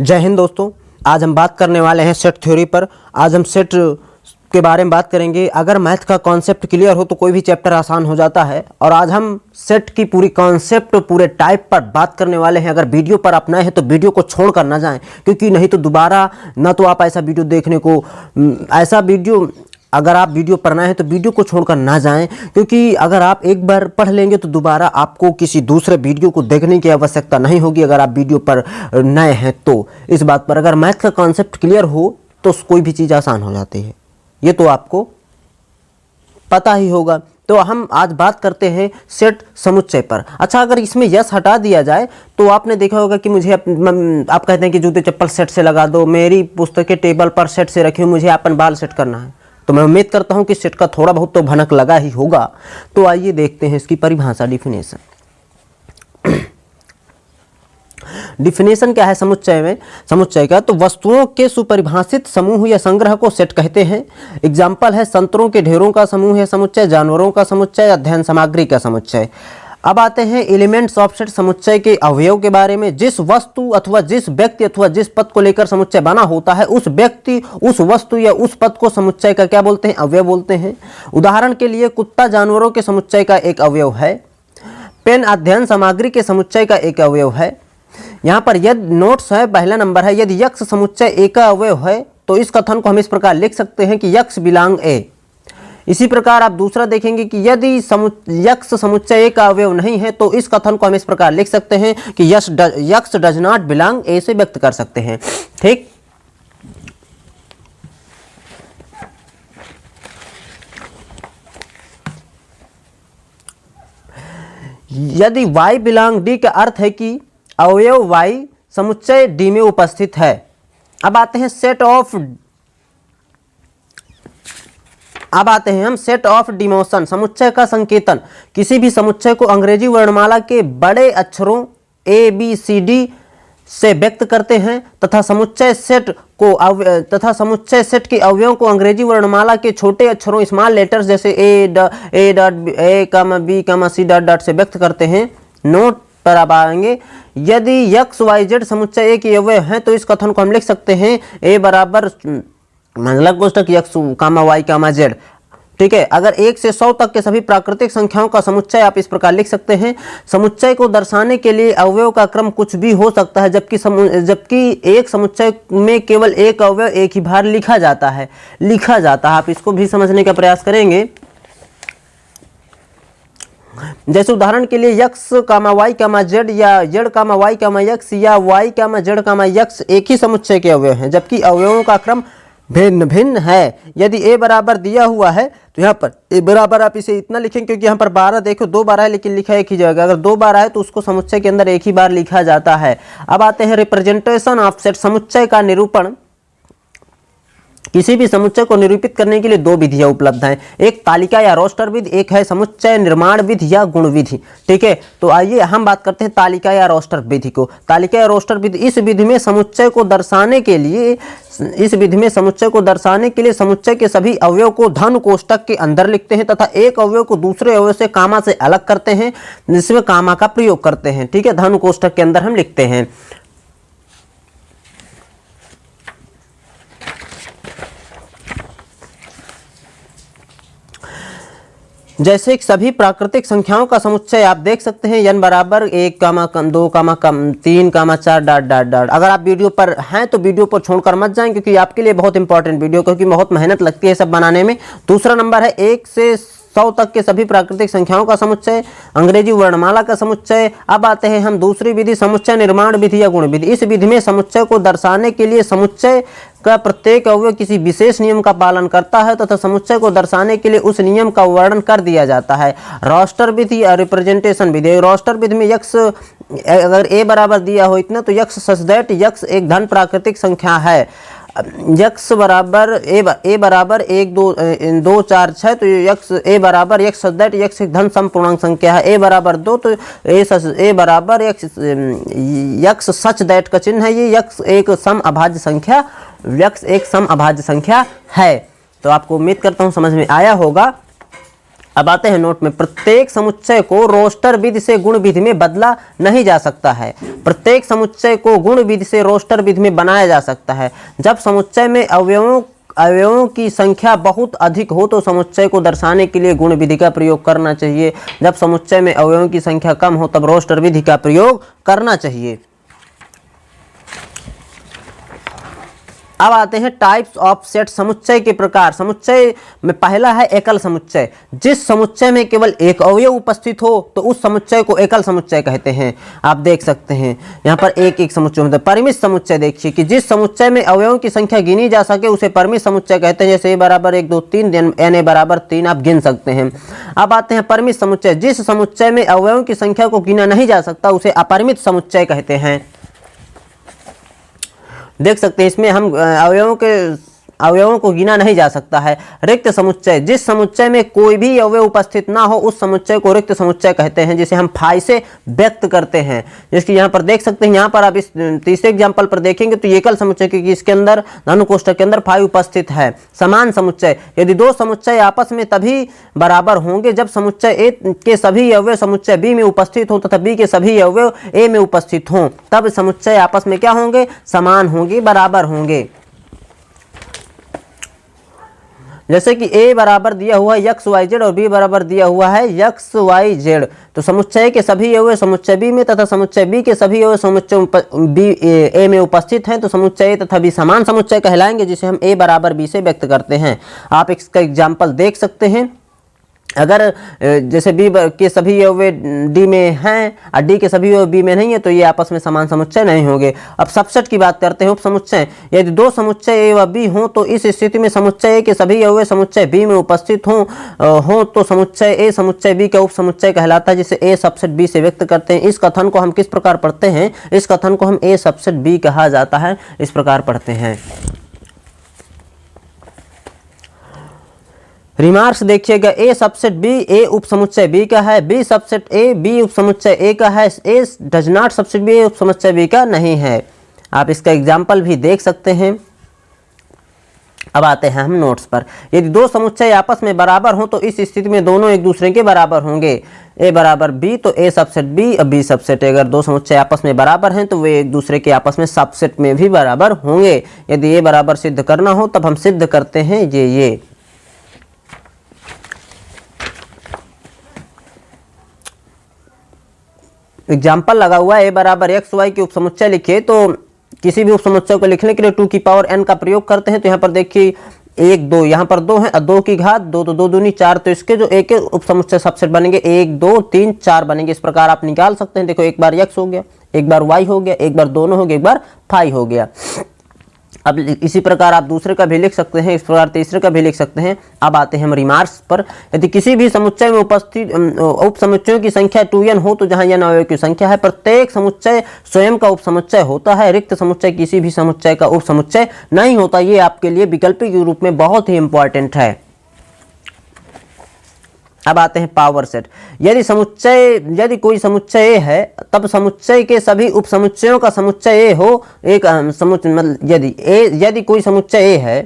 जय हिंद दोस्तों। आज हम बात करने वाले हैं सेट थ्योरी पर। आज हम सेट के बारे में बात करेंगे। अगर मैथ का कॉन्सेप्ट क्लियर हो तो कोई भी चैप्टर आसान हो जाता है। और आज हम सेट की पूरी कॉन्सेप्ट पूरे टाइप पर बात करने वाले हैं। अगर वीडियो पर आप नए हैं तो वीडियो को छोड़कर ना जाएं, क्योंकि नहीं तो दोबारा ना तो आप ऐसा वीडियो देखने को अगर आप वीडियो पढ़ना है तो वीडियो को छोड़कर ना जाएं, क्योंकि अगर आप एक बार पढ़ लेंगे तो दोबारा आपको किसी दूसरे वीडियो को देखने की आवश्यकता नहीं होगी। अगर आप वीडियो पर नए हैं तो इस बात पर, अगर मैथ का कॉन्सेप्ट क्लियर हो तो कोई भी चीज़ आसान हो जाती है, ये तो आपको पता ही होगा। तो हम आज बात करते हैं सेट समुच्चय पर। अच्छा, अगर इसमें यस हटा दिया जाए तो आपने देखा होगा कि मुझे आप कहते हैं कि जूते चप्पल सेट से लगा दो, मेरी पुस्तकें टेबल पर सेट से रखी हो, मुझे अपन बाल सेट करना है। तो मैं उम्मीद करता हूं कि सेट का थोड़ा बहुत तो भनक लगा ही होगा। तो आइए देखते हैं इसकी परिभाषा, डिफिनेशन। डिफिनेशन क्या है समुच्चय का? तो वस्तुओं के सुपरिभाषित समूह या संग्रह को सेट कहते हैं। एग्जाम्पल है संतरों के ढेरों का समूह है समुच्चय, जानवरों का समुच्चय, अध्ययन सामग्री का समुच्चय। अब आते हैं एलिमेंट्स ऑफ सेट समुच्चय के अवयव के बारे में। जिस वस्तु अथवा जिस व्यक्ति अथवा जिस पद को लेकर समुच्चय बना होता है, उस व्यक्ति, उस वस्तु या उस पद को समुच्चय का क्या बोलते हैं? अवयव बोलते हैं। उदाहरण के लिए कुत्ता जानवरों के समुच्चय का एक अवयव है। पेन अध्ययन सामग्री के समुच्चय का एक अवयव है। यहाँ पर यदि नोट्स है, पहला नंबर है, यदि यक्ष समुच्चय ए का अवयव है तो इस कथन को हम इस प्रकार लिख सकते हैं कि यक्ष बिलोंग ए। इसी प्रकार आप दूसरा देखेंगे कि यदि यक्ष समुच्चय ए का अवयव नहीं है तो इस कथन को हम इस प्रकार लिख सकते हैं कि यक्ष डज नॉट बिलोंग ए से व्यक्त कर सकते हैं। ठीक। यदि y बिलोंग डी का अर्थ है कि अवयव y समुच्चय डी में उपस्थित है। अब आते हैं हम सेट ऑफ डिमोशन, समुच्चय का संकेतन। किसी भी समुच्चय को अंग्रेजी वर्णमाला के बड़े अक्षरों ए बी सी डी से व्यक्त करते हैं तथा समुच्चय सेट के अवयवों को अंग्रेजी वर्णमाला के छोटे अक्षरों स्मॉल लेटर्स जैसे A dot A comma B comma C dot dot से व्यक्त करते हैं। नोट पर आप आएंगे, यदि एक्स वाई जेड समुच्चय ए के अवयव हैं तो इस कथन को हम लिख सकते हैं ए बराबर मंगलक कोष्ठक एक्स कामा वाई कामा जेड। ठीक है। अगर 1 से 100 तक के सभी प्राकृतिक संख्याओं का समुच्चय आप इस प्रकार लिख सकते हैं। समुच्चय को दर्शाने के लिए अवयव का क्रम कुछ भी हो सकता है, जबकि एक समुच्चय में केवल एक अवयव एक ही बार लिखा जाता है। आप इसको भी समझने का प्रयास करेंगे। जैसे उदाहरण के लिए यक्स कामा वाई कामा जेड या जेड कामा वाई कामा यक्स या वाई कामा जेड कामा यक्स एक ही समुच्चय के अवयव हैं, जबकि अवयवों का क्रम भिन्न भिन्न है। यदि ए बराबर दिया हुआ है तो यहाँ पर ए बराबर आप इसे इतना लिखेंगे, क्योंकि यहाँ पर 12 देखो 2 12 है लेकिन लिखा एक ही जगह। अगर 2 12 है तो उसको समुच्चय के अंदर एक ही बार लिखा जाता है। अब आते हैं रिप्रेजेंटेशन ऑफ सेट, समुच्चय का निरूपण। किसी भी समुच्चय को निरूपित करने के लिए 2 विधियां उपलब्ध हैं, एक तालिका या रोस्टर विधि, एक है समुच्चय निर्माण विधि या गुण विधि। ठीक है। तो आइए हम बात करते हैं तालिका या रोस्टर विधि को। तालिका या रोस्टर विधि, इस विधि में समुच्चय को दर्शाने के लिए समुच्चय के सभी अवयव को धन कोष्ठक के अंदर लिखते हैं तथा एक अवयव को दूसरे अवयव से कामा से अलग करते हैं, जिसमें कामा का प्रयोग करते हैं। ठीक है। धन कोष्ठक के अंदर हम लिखते हैं। जैसे सभी प्राकृतिक संख्याओं का समुच्चय आप देख सकते हैं n बराबर 1 कामा 2 कामा 3 कामा 4 डॉट डॉट डॉट। अगर आप वीडियो पर हैं तो वीडियो पर छोड़कर मत जाएं, क्योंकि आपके लिए बहुत इंपॉर्टेंट वीडियो, क्योंकि बहुत मेहनत लगती है सब बनाने में। दूसरा नंबर है 1 से 100 तक के सभी प्राकृतिक संख्याओं का समुच्चय, अंग्रेजी वर्णमाला का समुच्चय। अब आते हैं हम दूसरी विधि, समुच्चय निर्माण विधि या गुण विधि। इस विधि में समुच्चय को दर्शाने के लिए समुच्चय का प्रत्येक अवयव किसी विशेष नियम का पालन करता है तथा समुच्चय को दर्शाने के लिए उस नियम का वर्णन कर दिया जाता है। रोस्टर विधि या रिप्रेजेंटेशन विधि। रोस्टर विधि में यक्ष अगर ए बराबर दिया हो इतना तो यक्ष सच दैट यक्ष एक धन प्राकृतिक संख्या है। यक्ष बराबर ए बराबर 1 2 4 6 तो यक्ष ए बराबर यक्ष सच दैट यक्ष एक धन सम पूर्णांक संख्या है। ए बराबर 2 तो ए बराबर यक्ष सच दैट का चिन्ह है, ये यक्ष एक सम अभाज्य संख्या है। तो आपको उम्मीद करता हूँ समझ में आया होगा। अब आते हैं नोट में, प्रत्येक समुच्चय को रोस्टर विधि से गुण विधि में बदला नहीं जा सकता है। प्रत्येक समुच्चय को गुण विधि से रोस्टर विधि में बनाया जा सकता है। जब समुच्चय में अवयवों की संख्या बहुत अधिक हो तो समुच्चय को दर्शाने के लिए गुण विधि का प्रयोग करना चाहिए। जब समुच्चय में अवयवों की संख्या कम हो तब रोस्टर विधि का प्रयोग करना चाहिए। अब आते हैं टाइप्स ऑफ सेट, समुच्चय के प्रकार। समुच्चय में पहला है एकल समुच्चय। जिस समुच्चय में केवल एक अवयव उपस्थित हो तो उस समुच्चय को एकल समुच्चय कहते हैं। आप देख सकते हैं यहाँ पर एक एक समुच्चय मतलब परिमित समुच्चय। देखिए कि जिस समुच्चय में अवयवों की संख्या गिनी जा सके उसे परिमित समुच्चय कहते हैं। जैसे a बराबर 1 2 3 n a बराबर 3 आप गिन सकते हैं। अब आते हैं परिमित समुच्चय। जिस समुच्चय में अवयवों की संख्या को गिना नहीं जा सकता उसे अपरिमित समुच्चय कहते हैं। देख सकते हैं इसमें हम अवयवों को गिना नहीं जा सकता है। रिक्त समुच्चय, जिस समुच्चय में कोई भी अवयव उपस्थित ना हो उस समुच्चय को रिक्त समुच्चय कहते हैं, जिसे हम फाई से व्यक्त करते हैं। जिसकी यहाँ पर देख सकते हैं, यहाँ पर आप इस तीसरे एग्जाम्पल पर देखेंगे तो एकल समुच्चय, क्योंकि इसके अंदर धनु कोष्ठक के अंदर फाई उपस्थित है। समान समुच्चय, यदि दो समुच्चय आपस में तभी बराबर होंगे जब समुच्चय ए के सभी अवयव समुच्चय बी में उपस्थित हो तथा बी के सभी अवयव ए में उपस्थित हों, तब समुच्चय आपस में क्या होंगे, समान होंगे, बराबर होंगे। जैसे कि a बराबर दिया हुआ है x y z और b बराबर दिया हुआ है x y z, तो समुच्चय के सभी अवयव समुच्चय b में तथा समुच्चय b के सभी अवयव समुच्चय b a में उपस्थित हैं तो समुच्चय a तथा b समान समुच्चय कहलाएंगे, जिसे हम a बराबर b से व्यक्त करते हैं। आप इसका एग्जाम्पल देख सकते हैं। अगर जैसे b के सभी अवयव d में हैं और d के सभी अवयव b में नहीं है तो ये आपस में समान समुच्चय नहीं होंगे। अब सबसेट की बात करते हैं। उप समुच्चय, यदि दो समुच्चय a व b हों तो इस स्थिति में समुच्चय a के सभी अवयव समुच्चय b में उपस्थित हों तो समुच्चय a समुच्चय b का उप समुच्चय कहलाता है, जिसे a सबसेट b से व्यक्त करते हैं। इस कथन को हम किस प्रकार पढ़ते हैं, इस कथन को हम a सबसेट b कहा जाता है, इस प्रकार पढ़ते हैं। रिमार्क्स देखिएगा, ए सबसेट बी ए उप समुच्चय बी का है, बी सबसेट ए बी उप समुच्चय ए का है, ए डज नॉट सबसेट बी उप समुच्चय बी का नहीं है। आप इसका एग्जाम्पल भी देख सकते हैं। अब आते हैं हम नोट्स पर। यदि दो समुच्चय आपस में बराबर हों तो इस स्थिति में दोनों एक दूसरे के बराबर होंगे। ए बराबर बी तो ए सबसेट बी और बी सबसेट, अगर दो समुच्चय आपस में बराबर हैं तो वे एक दूसरे के आपस में सबसेट में भी बराबर होंगे। यदि ए बराबर सिद्ध करना हो तब हम सिद्ध करते हैं ये एग्जाम्पल लगा हुआ है। ए बराबर एक्स वाई के उपसमुच्चय लिखिए तो किसी भी उपसमुच्चय को लिखने के लिए 2 की पावर n का प्रयोग करते हैं। तो यहाँ पर देखिए 1 2 यहाँ पर 2 है और 2 की घात 2 तो 2 दूनी 4, तो इसके जो एक उपसमुच्चय सबसेट बनेंगे 1 2 3 4 बनेंगे। इस प्रकार आप निकाल सकते हैं। देखो एक बार x हो गया, एक बार y हो गया, एक बार दोनों हो गया, एक बार फाई हो गया। अब इसी प्रकार आप दूसरे का भी लिख सकते हैं, इस प्रकार तीसरे का भी लिख सकते हैं। अब आते हैं हम रिमार्क्स पर। यदि किसी भी समुच्चय में उपस्थित उप समुच्चयों की संख्या 2n हो तो जहां n अवयव की संख्या है, प्रत्येक समुच्चय स्वयं का उप समुच्चय होता है। रिक्त समुच्चय किसी भी समुच्चय का उप समुच्चय नहीं होता। ये आपके लिए वैकल्पिक के रूप में बहुत ही इंपॉर्टेंट है। अब आते हैं पावर सेट। यदि कोई समुच्चय A है तब समुच्चय के सभी उप समुच्चयों का समुच्चय A हो एक समुच्चय, मतलब यदि कोई समुच्चय A है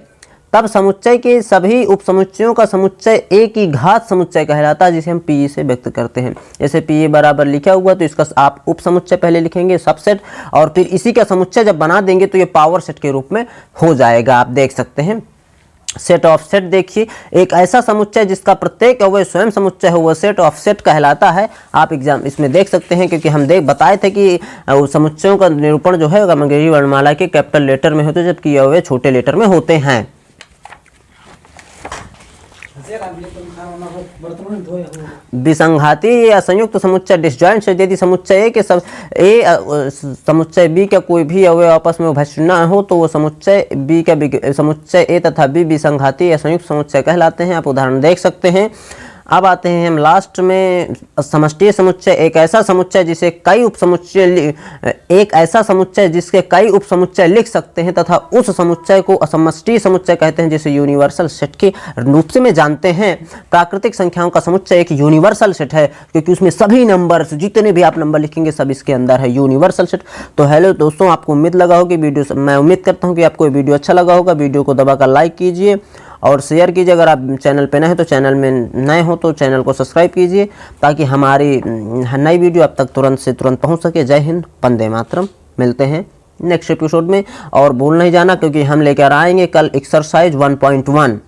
तब समुच्चय के सभी उप समुच्चयों का समुच्चय A की घात समुच्चय कहलाता है, जिसे हम P से व्यक्त करते हैं। जैसे P बराबर लिखा हुआ तो इसका आप उप समुच्चय पहले लिखेंगे सबसेट, और फिर इसी का समुच्चय जब बना देंगे तो ये पावर सेट के रूप में हो जाएगा। आप देख सकते हैं। सेट ऑफ सेट देखिए, एक ऐसा समुच्चय जिसका प्रत्येक अवयव स्वयं समुच्चय हो वह सेट ऑफ सेट कहलाता है। आप एग्जाम इसमें देख सकते हैं, क्योंकि हम बताए थे कि समुच्चयों का निरूपण जो है अंग्रेजी वर्णमाला के कैपिटल लेटर में होते हैं, जबकि अवयव छोटे लेटर में होते हैं। विसंघाती या संयुक्त समुच्चय डिसजॉइंट से, यदि समुच्चय के समुच्चय बी का कोई भी अवयव आपस में अभिन्न न हो तो वो समुच्चय बी का समुच्चय ए तथा बी विसंघाती या संयुक्त समुच्चय कहलाते हैं। आप उदाहरण देख सकते हैं। अब आते हैं हम लास्ट में समष्टि समुच्चय। एक ऐसा समुच्चय जिसे कई जिसके कई उप समुच्चय लिख सकते हैं तथा उस समुच्चय को असमष्टि समुच्चय कहते हैं, जिसे यूनिवर्सल सेट के रूप से में जानते हैं। प्राकृतिक संख्याओं का समुच्चय एक यूनिवर्सल सेट है, क्योंकि उसमें सभी नंबर जितने भी आप नंबर लिखेंगे सब इसके अंदर है, यूनिवर्सल सेट। तो हेलो दोस्तों, आपको उम्मीद लगा होगी मैं उम्मीद करता हूँ कि आपको वीडियो अच्छा लगा होगा। वीडियो को दबाकर लाइक कीजिए और शेयर कीजिए। अगर आप चैनल पे नए हैं तो चैनल में नए हो तो चैनल को सब्सक्राइब कीजिए ताकि हमारी नई वीडियो अब तक तुरंत से तुरंत पहुंच सके। जय हिंद, वंदे मातरम। मिलते हैं नेक्स्ट एपिसोड में और भूल नहीं जाना क्योंकि हम लेकर आएंगे कल एक्सरसाइज 1.1